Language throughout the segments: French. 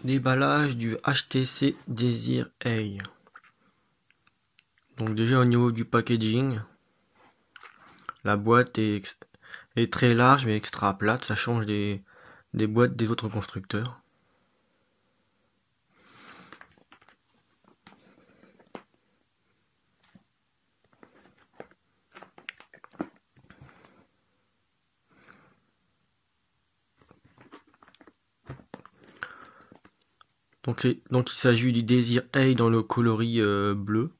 Déballage du HTC Desire A. Donc déjà au niveau du packaging, la boîte est très large mais extra plate, ça change des boîtes des autres constructeurs. Donc il s'agit du Desire A dans le coloris bleu.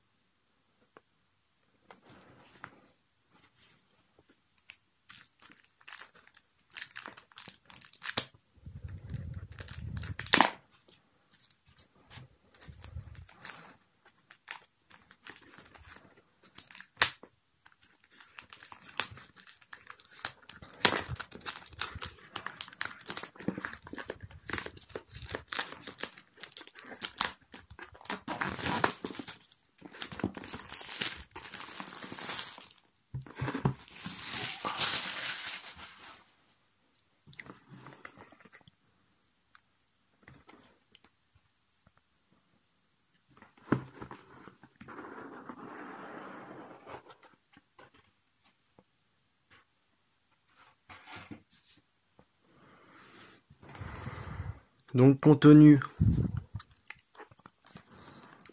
Donc contenu,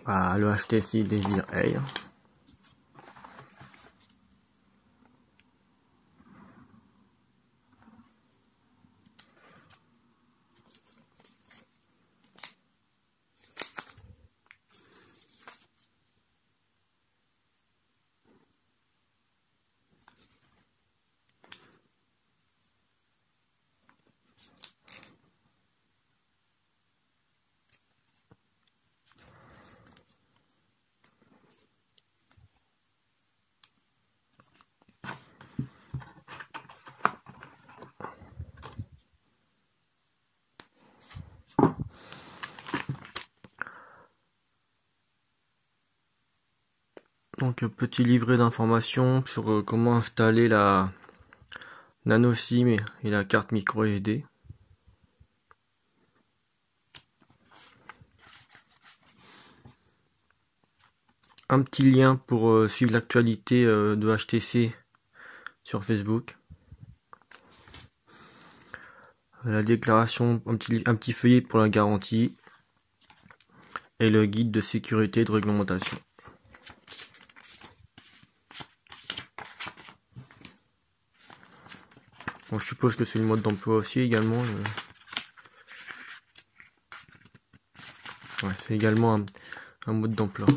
le HTC Desire A. Donc petit livret d'informations sur comment installer la nano SIM et la carte micro SD. Un petit lien pour suivre l'actualité de HTC sur Facebook. La déclaration, un petit feuillet pour la garantie. Et le guide de sécurité et de réglementation. Bon, je suppose que c'est le mode d'emploi aussi également. Ouais, c'est également un mode d'emploi.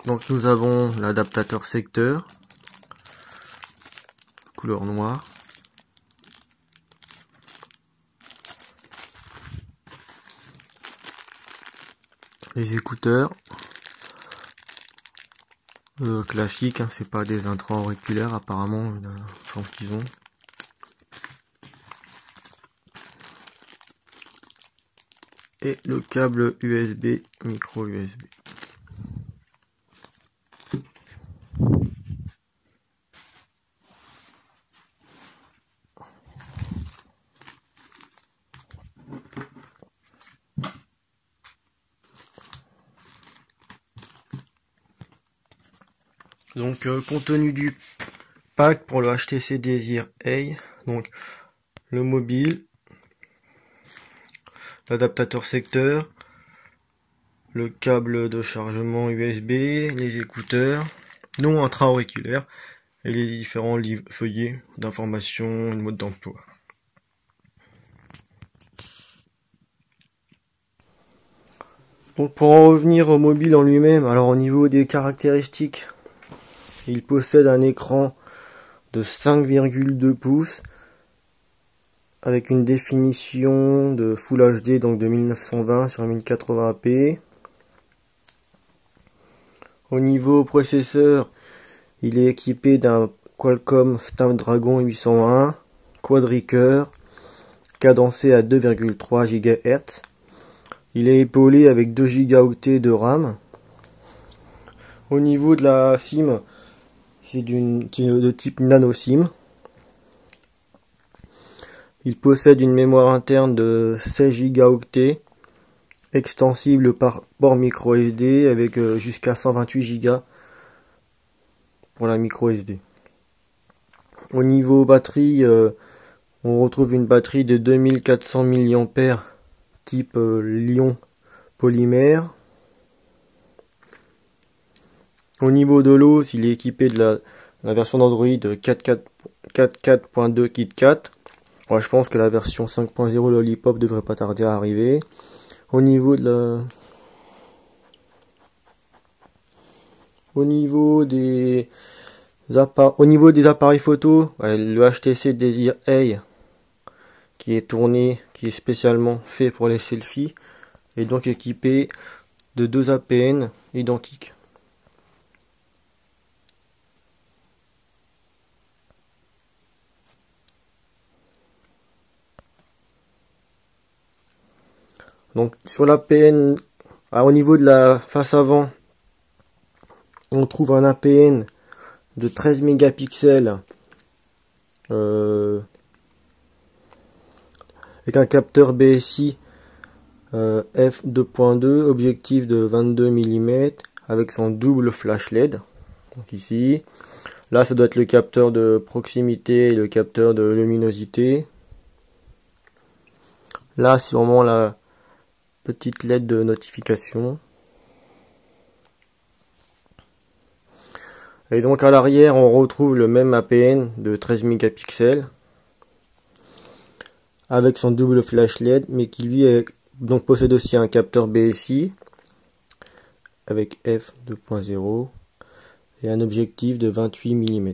Donc nous avons l'adaptateur secteur, couleur noire. Les écouteurs. Classique, hein, c'est pas des intra-auriculaires apparemment, je pense qu'ils ont. Et le câble USB, micro USB. Donc contenu du pack pour le HTC Desire A, donc le mobile, l'adaptateur secteur, le câble de chargement USB, les écouteurs non intra-auriculaires et les différents feuillets d'information et de mode d'emploi. Donc pour en revenir au mobile en lui-même, alors au niveau des caractéristiques, il possède un écran de 5,2 pouces avec une définition de Full HD, donc de 1920 sur 1080p. Au niveau processeur, il est équipé d'un Qualcomm Snapdragon 801 quadricœur cadencé à 2,3 GHz. Il est épaulé avec 2 Go de RAM. Au niveau de la SIM, c'est de type nano SIM. Il possède une mémoire interne de 16 Go, extensible par port micro SD avec jusqu'à 128 Go pour la micro SD. Au niveau batterie, on retrouve une batterie de 2400 mAh type Lion polymère. Au niveau de l'OS, il est équipé de la version d'Android 4.4.2 KitKat. Ouais, je pense que la version 5.0 Lollipop devrait pas tarder à arriver. Au niveau de des appareils photo, le HTC Desire A qui est spécialement fait pour les selfies, est donc équipé de 2 APN identiques. Donc sur l'APN, au niveau de la face avant, on trouve un APN de 13 mégapixels avec un capteur BSI f2.2, objectif de 22 mm avec son double flash LED. Donc ici, là ça doit être le capteur de proximité et le capteur de luminosité. Là c'est vraiment la petite LED de notification. Et donc à l'arrière on retrouve le même APN de 13 mégapixels avec son double flash LED, mais qui lui donc possède aussi un capteur BSI avec f2.0 et un objectif de 28 mm.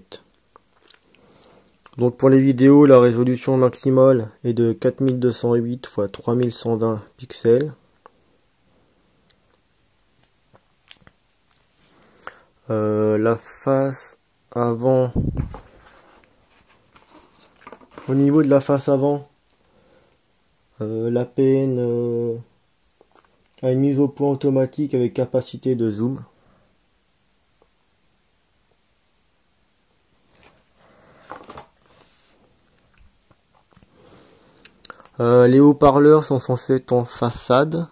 Donc pour les vidéos, la résolution maximale est de 4208 x 3120 pixels. La face avant, au niveau de la face avant, l'APN a une mise au point automatique avec capacité de zoom. Les haut-parleurs sont censés être en façade,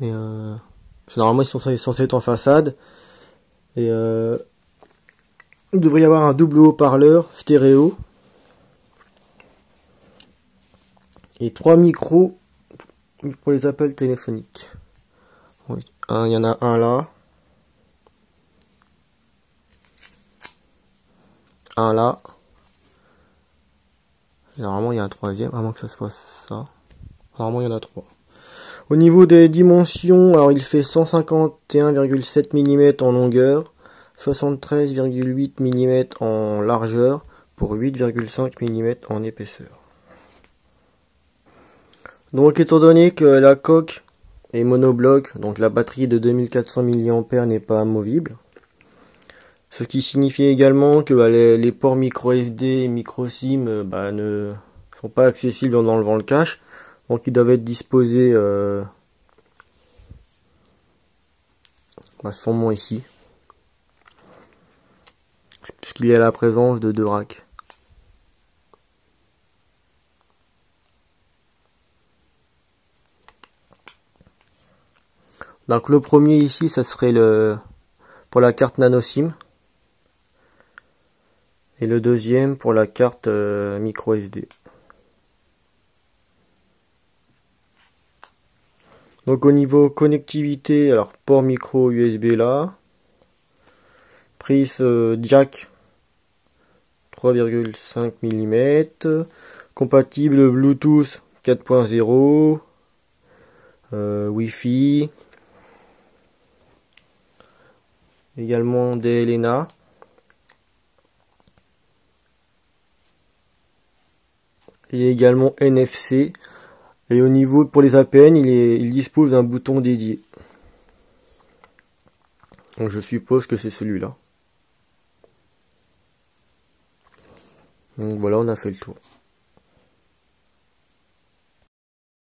mais normalement ils sont censés être en façade, et il devrait y avoir un double haut-parleur stéréo et 3 micros pour les appels téléphoniques. Il y en a un là, un là. Normalement il y a un troisième, à moins que ça soit ça. Normalement il y en a 3. Au niveau des dimensions, alors il fait 151,7 mm en longueur, 73,8 mm en largeur pour 8,5 mm en épaisseur. Donc étant donné que la coque est monobloc, donc la batterie de 2400 mAh n'est pas amovible, ce qui signifie également que les ports micro SD et micro SIM ne sont pas accessibles en enlevant le cache. Donc ils doivent être disposés sûrement ici, puisqu'il y a la présence de 2 racks. Donc le premier ici, ça serait pour la carte nano SIM, et le deuxième pour la carte micro SD. Donc au niveau connectivité, alors port micro USB là, prise jack 3,5 mm, compatible Bluetooth 4.0, Wi-Fi, également DLNA, et également NFC. Et au niveau pour les APN, il dispose d'un bouton dédié. Donc je suppose que c'est celui-là. Donc voilà, on a fait le tour.